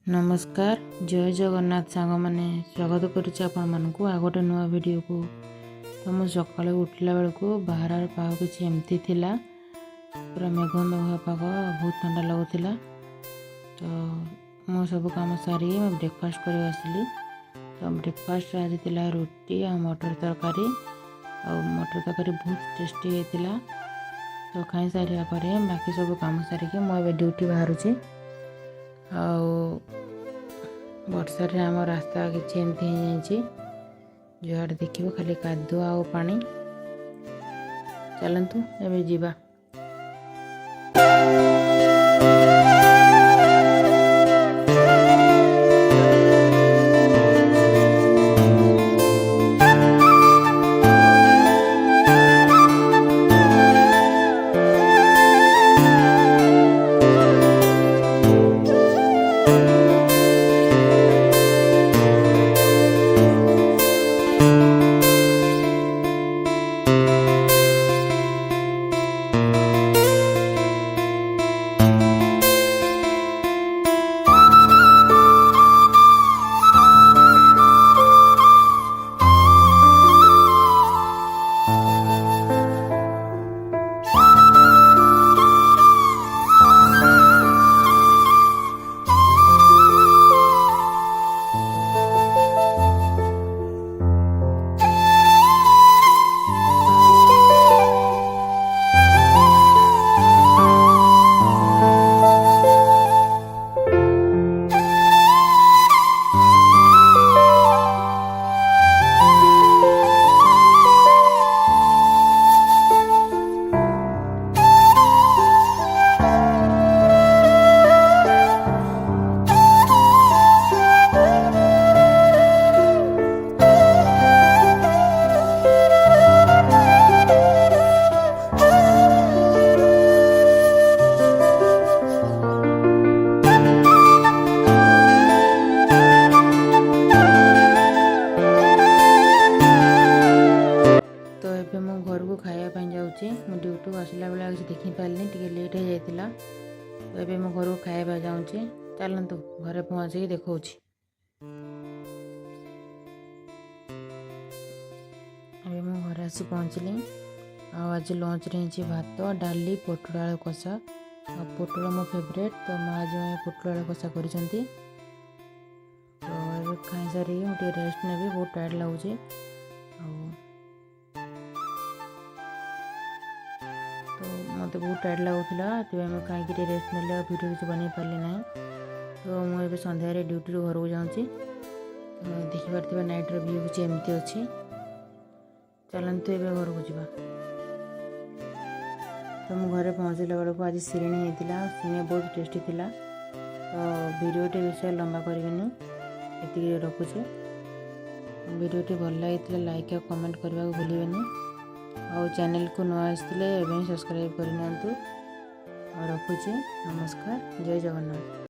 नमस्कार जय जगन्नाथ सांग मैंने स्वागत करुच्चे आपण मानक आ गोटे नुआ वीडियो को। तो मुझे सका उठला बेलू बाहर पाग किसी एमती थिला पूरा मेघ मेघ पाग बहुत ठंडा लगुला। तो मु सब कम सारी ब्रेकफास्ट कर आसली। तो ब्रेकफास्ट आज थी रुटी आ मटर तरकारी मटर तरकारी बहुत टेस्टी होता। तो खाई सारा बाकी सब कम सारिकी मुझे ड्यूटी बाहर वर्षा आम रास्ता किसी एमती जुआड़े देखिए खाली कादुआ आ पानी। चलतु एवं जीवा। घर को खायापी जाऊँगी मुझे ड्यूटी आसला बेला किसी देखी पारे टे लेट हो जाता। तो ये घर को खाया जाऊँगी। चलतु घरे पहुँचिकी देखा। अभी मु घर आसी पहुँचली। आज लंच रही भात डाली पोटल आलू कषा। पोटल मो फेवरेट। तो माँ जो पोटल आलू कषा कर। तो खाई सारी मुझे रेस्ट ने बहुत टायर्ड लगुच। तो मत बहुत टायर्ड लगुला मुझे कहीं रेस्ट ना वीडियो किसी बन पारे ना। तो मुझे सन्धार ड्यूटी घर को जाऊँगी। देखिपार नाइट व्यू किसी एमती अच्छी। चलतु ए घर को जा। तो मु घरे पहुँचला बेलू आज सिरिणी होता। सिरिणी बहुत टेस्टी थिला। तो वीडियोटी विषय लंबा करनी ये रखुचे। वीडियोटी भल लगी लाइक और कमेंट करने को भूलें। और चैनल को नया आसते सब्सक्राइब करनी। रखुचे। नमस्कार जय जगन्नाथ।